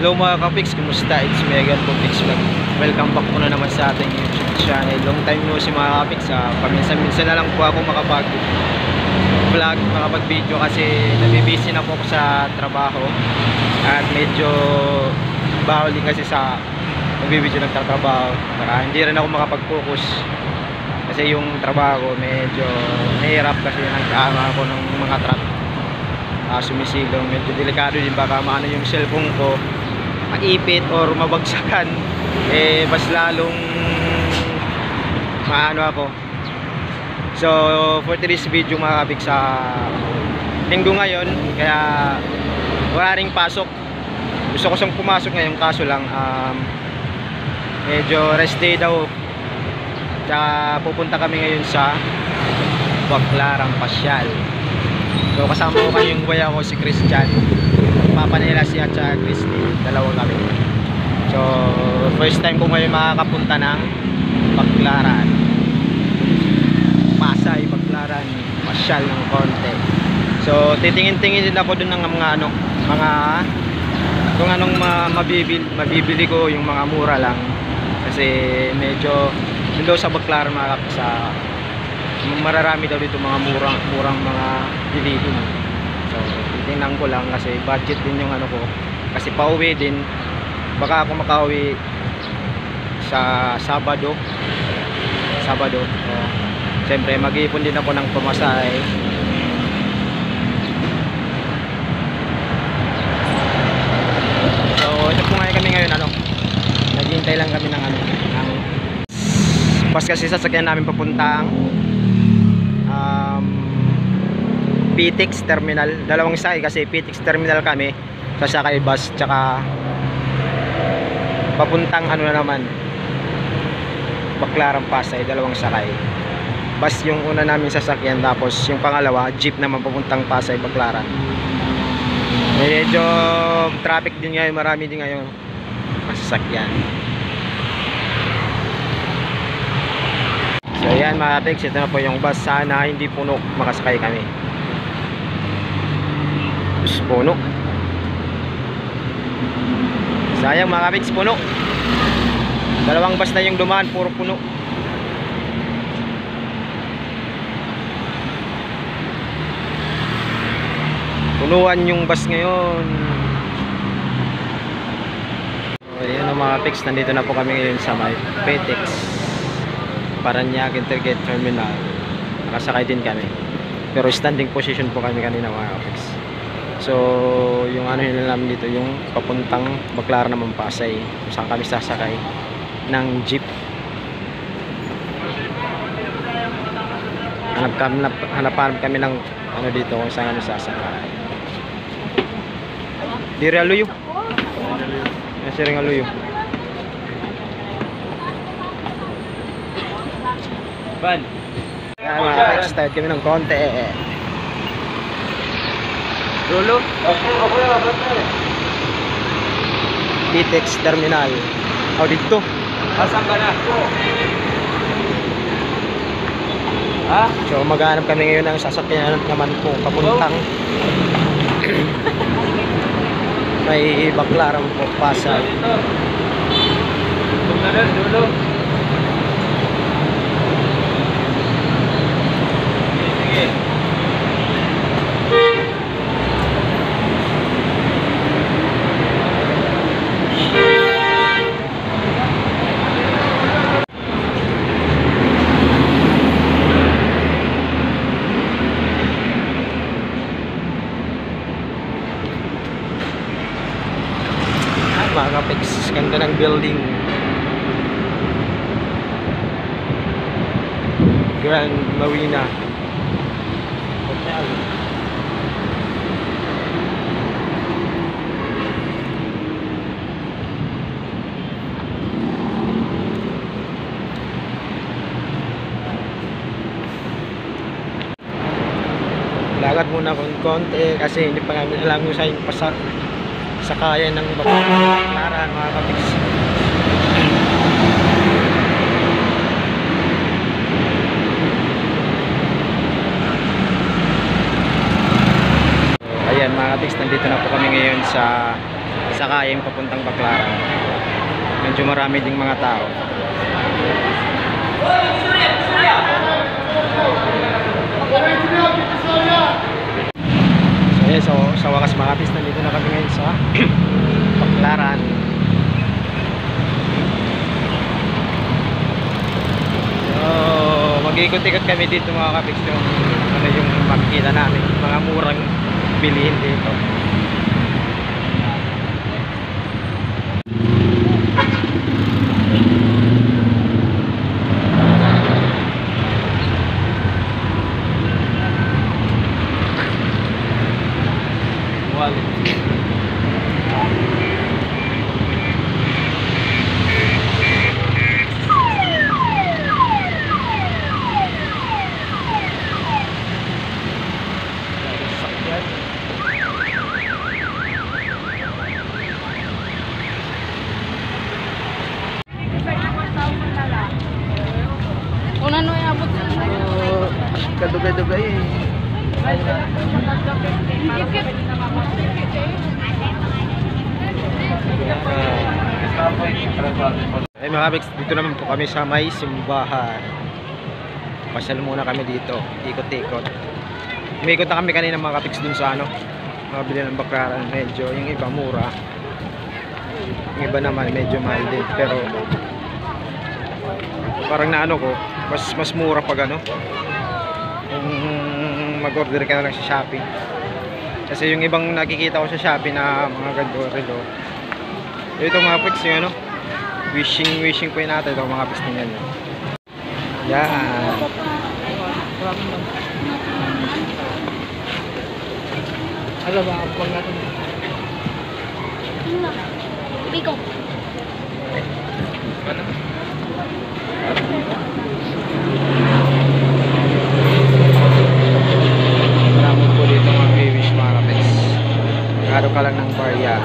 Hello mga kapiks, kumusta? It's me again po, Pix Vlog. Welcome back po na naman sa ating YouTube channel. Long time no si mga kapiks. Paminsan-minsan na lang po ako makapag-vlog, makapag-video kasi nabibisi na po ako sa trabaho. At medyo bawal din kasi sa magbibideo ng trabaho. Para hindi rin ako makapag-focus. Kasi yung trabaho ko medyo nahirap kasi nag-aama ako ng mga truck. Sumisilong, medyo delikado din, baka maano yung cellphone ko, maipit or mabagsakan, mas lalong maano ako. So for today's video mga kabig, sa linggo ngayon, kaya wala ring pasok. Gusto ko siyang pumasok ngayon, kaso lang medyo rest day daw. Kaya pupunta kami ngayon sa Baclaran Pasyal. So kasama ko kayong kuya ko, si Christian, papa nila si at sa Christy, dalawa kami. So first time ko ngayon makakapunta ng Baclaran, Pasay, Baclaran, Pasyal ng konti. So titingin-tingin din ako dun ng mga kung anong mabibili ko, yung mga mura lang. Kasi medyo doon sa Baclaran sa mararami daw dito mga murang mga bilihin. So titingnan ko lang kasi budget din yung ano ko, kasi pauwi din, baka ako makauwi sa Sabado. So siyempre mag-iipon din ako ng pamasahe. So ito po nga kami ngayon, naghihintay lang kami ng bus kasi sasakyan namin papuntang PTEX Terminal. Dalawang sakay kasi PTEX Terminal kami, sasakay bus, tsaka papuntang na naman Baclaran Pasay, dalawang sakay. Bus yung una namin sasakyan, tapos yung pangalawa jeep naman papuntang Pasay, Baclaran. Medyo traffic din ngayon, marami din ngayon masasakyan. So yan mga kapiks, ito na po yung bus. Sana hindi puno, makasakay kami. Puno. Sayang mga kapiks, puno. Dalawang bus na yung dumaan, puro puno. Punuan yung bus ngayon. So ayan mga kapiks, nandito na po kami ngayon sa may PTEX Parañaque Intergate Terminal. Nakasakay din kami, pero standing position po kami kanina mga kapiks. So yung yun namin dito, yung papuntang Baclaran naman Pasay, kung saan kami sasakay ng jeep. Hanapan kami ng dito kung saan kami sasakay. Dire aluyo. Siring aluyo. Ban. Kaya start kami ng konti. Rolo. PTEX Terminal. Dito. Asan ka na? So maghanap kami ngayon ng sasakyan naman po papuntang may Baclaran po Pasay. Dulo. Mga kapiks, ganda ng building, Grand Marina Hotel. Lagad muna kung konti kasi hindi pa namin alam kung saan yung sakayan ng Baclaran mga kapiks. Ayan mga kapiks, nandito na po kami ngayon sa sasakayang papuntang Baclaran. Medyo marami ding mga tao. So sa wakas mga kapis, nandito na kami ngayon sa Baclaran. So mag-ikot-ikot kami dito mga kapis, yung ano yung makikita namin, mga murang bilihin dito. Kadugay-dugay eh. Ay mga kapiks, dito naman po kami sa may simbahan. Pasyal muna kami dito, ikot-ikot. Umikot na kami kanina mga kapiks dun sa ano, mabili ng Baclaran. Medyo yung iba mura, yung iba naman medyo mahal din. Pero parang naano ko, mas mura pag ano, mag-order ka na lang sa Shopee. Kasi yung ibang nakikita ko sa Shopee na mga ganito relo, ito mga pics yung ano, wishing po yun natin ito mga pics ninyan. Yan. Ano ba ang pang natin? Bigo. Marami po dito mga wish mga kapics. Magkano ka lang ng barya.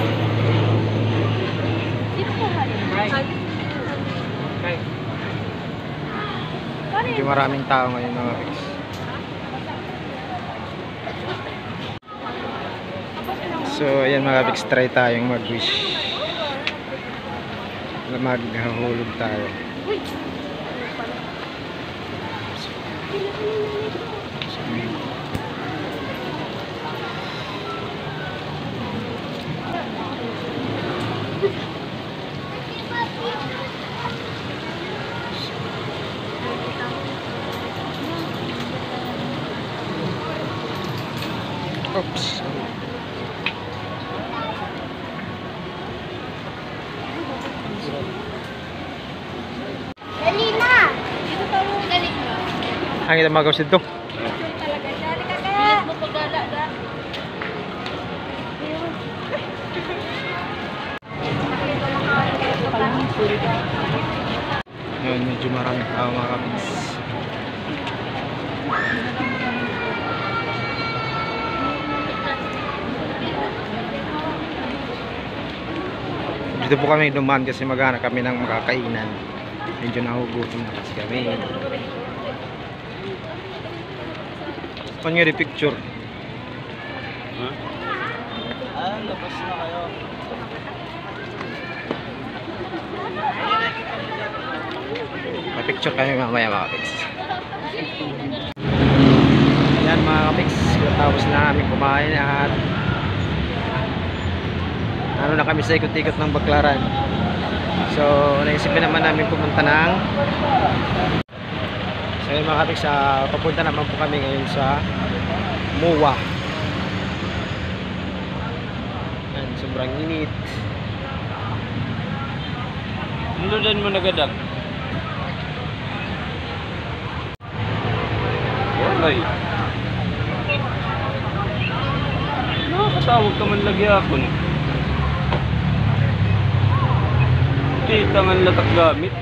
Medyo maraming tao ngayon mga kapics. So ayan mga kapics, try tayong mag-wish. Maghahulog tayo. Oops. Dali na! Dito pa mo galing mo. Ang ito mga kausid to. Talaga siya. Bilis mo pagala na. Ngayon medyo maraming tao mga kapics. Dito po kami dumaan kasi maghanap kami ng makakainan. Medyo nahugutom na kasi kami. Paano nga picture? Huh? Labas na kayo. Picture kami mamaya mga kapiks. Ayan mga kapiks, tapos na namin kumain at ano na kami sa ikot-ikot ng Baclaran. So naisipin naman namin pumunta ng mga kapiks, papunta naman po kami ngayon sa MOA. Ayan, sobrang init. Nudan mo nagadag. Waray. Nakakatawag ka man lagi ako. Tangan latak gamit.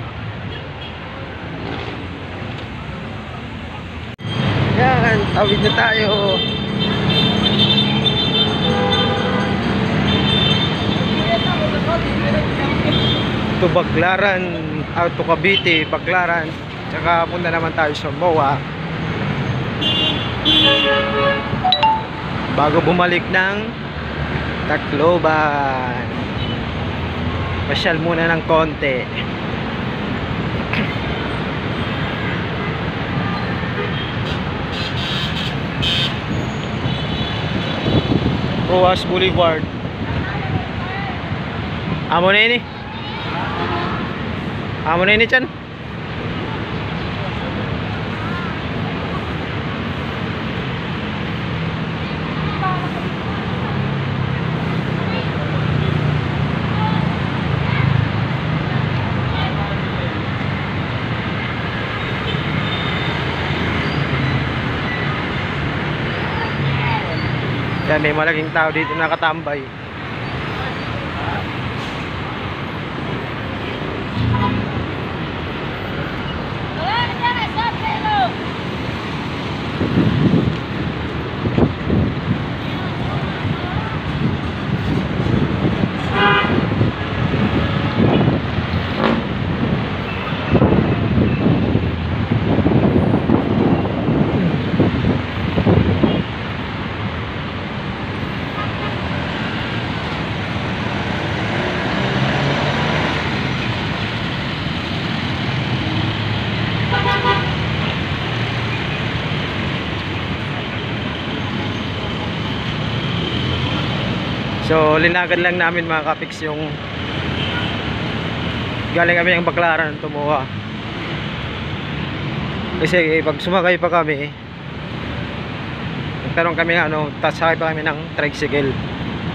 Yan, tawid na tayo. To Baclaran, to Cavite, Baclaran, tsaka punta naman tayo sa MOA bago bumalik ng Tacloban. Pasyal muna ng konti. Roas Boulevard. Amo na ini. Amo na ini chan. Yan, may malaking tao dito nakatambay. So linagad lang namin mga kapiks yung galing kami ng Baclaran tumuha. Kasi pag sumakay pa kami, nagtanong kami ano, sakay pa kami ng tricycle.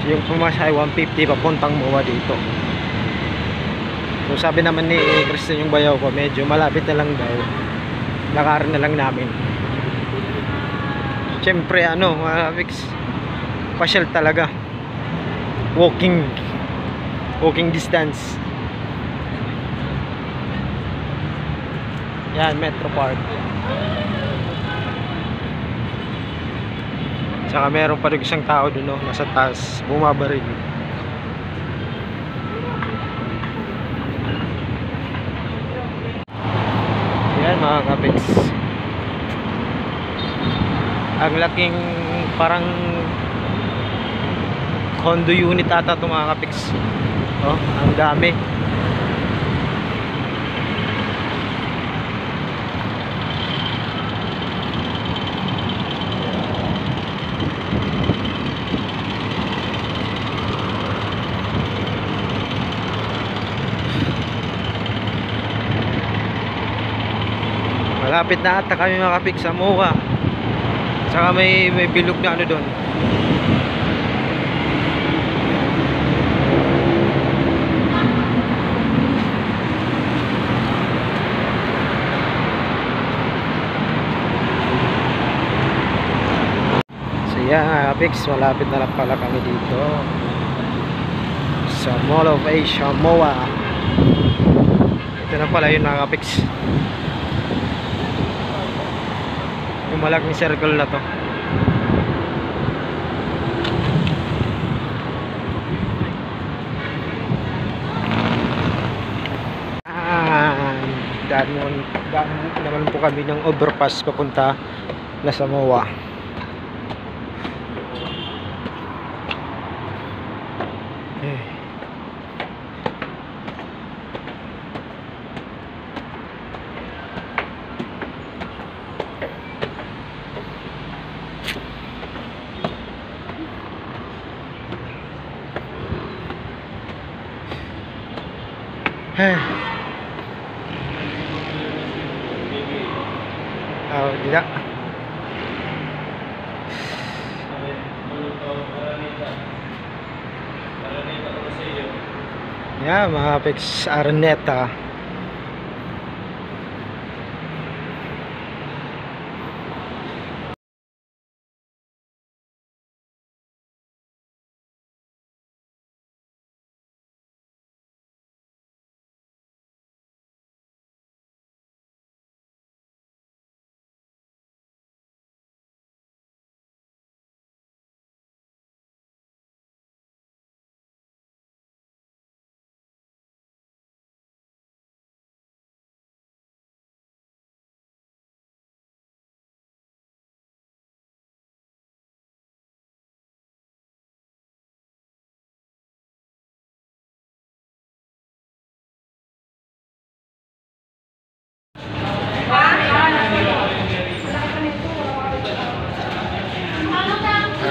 So yung pumasay 150 papuntang Muwa dito. So sabi naman ni Christian yung bayaw ko, medyo malapit na lang daw. Lakarin na lang namin. Siyempre ano mga kapiks, pasyal talaga. Walking distance. Yan, Metro Park. Tsaka meron pa rin isang tao dun, no, nasa taas, bumabaril. Yan mga kapiks. Ang laking parang condo unit ata ito mga kapiks. Oh, ang dami. Malapit na ata kami mga kapiks sa Muwa. Saka may bilog na ano doon. Yan, Apex, malapit na lang pala kami dito sa Mall of Asia, Muwa. Ito na pala yun mga Apex, yung malaking circle na to. Daan naman po kami ng overpass papunta na sa Muwa. Oh, tidak. Ya, mga Apex Araneta.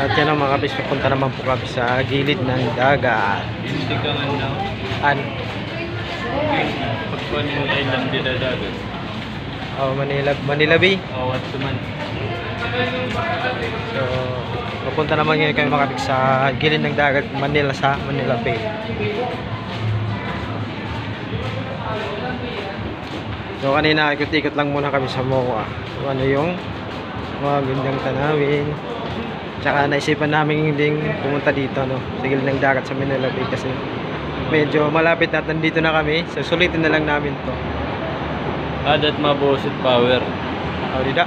At yan ang mga kapiks, papunta naman po kami sa gilid ng dagat. Hindi ka nga na. An? Pagkuhan yung island din na dagat. Oh, Manila Bay. Awat tuman. So, papunta naman ngayon kami mga kapiks sa gilid ng dagat, sa Manila Bay. So kanina ikot-ikot lang muna kami sa MOA. So, ano yung mga gandang tanawin. Tsaka naisipan namin ding pumunta dito no, sa gilid ng dagat sa Manila Bay kasi medyo malapit at nandito na kami. So sulitin na lang namin to. Adat mabusit power. O dida.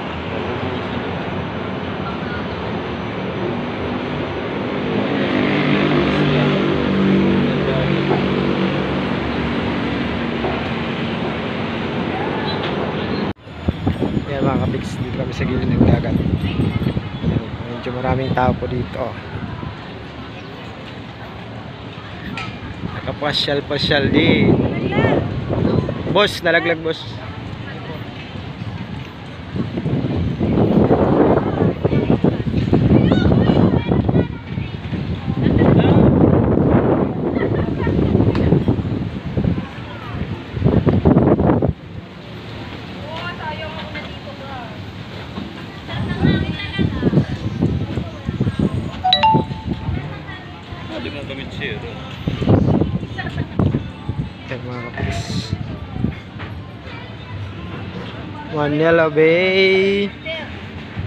Yan mga kapiks, dito kami sa gilid ng dagat. Ayan, medyo maraming tao po dito. Nakapasyal-pasyal din. Boss, nalaglag boss. Hindi mo kami share. Yan mga kapis. Manila Bay.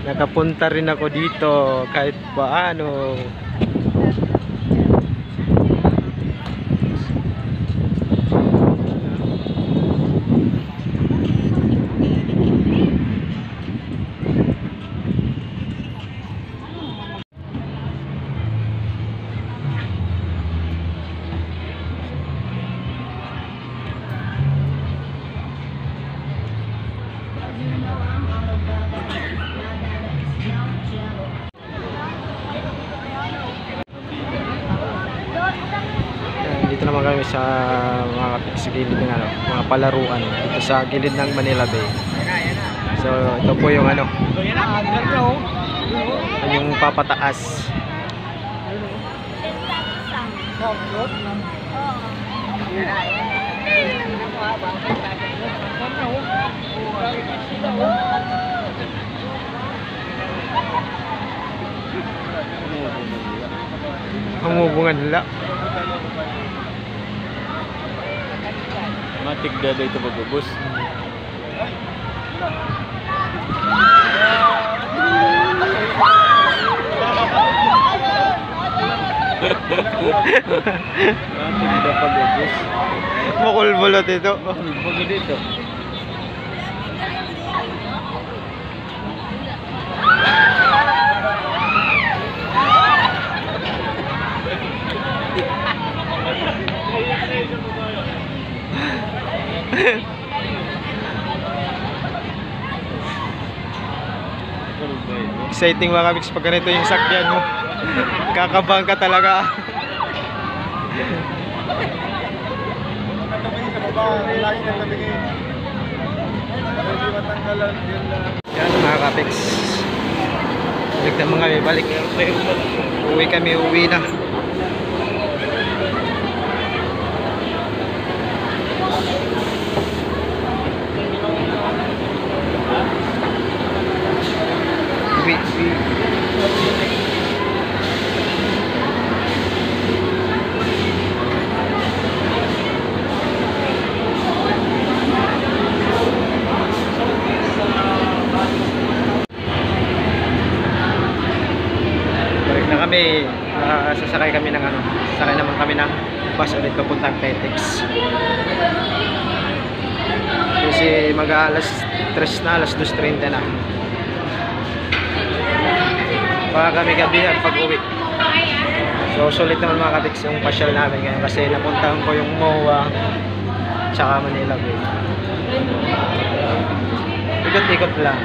Nakapunta rin ako dito kahit paano. Dito naman kami sa mga sa gilid ng ano, mga palaruan dito sa gilid ng Manila Bay. So ito po yung ano, yung papataas. Humubungan nila. Matik dada ito magbubus. Matik dada pagbubus. Makulbulot ito. Pag dito. Exciting mga kabiks pag ganito yung sakyan mo. Kakabang ka talaga. Yan mga kabiks. Balik na mga balik. Uwi na. Balik na kami. Sasakay kami ng ano. Sasakay naman kami ng bus ulit papuntang Petex. Kasi mag-alas 3 na, alas 2:30 na. Baka kami gabihan pag uwi. So sulit naman mga kabiks yung pasyal namin ngayon kasi napuntahan ko yung MOA tsaka Manila Bay. Ikot-ikot lang.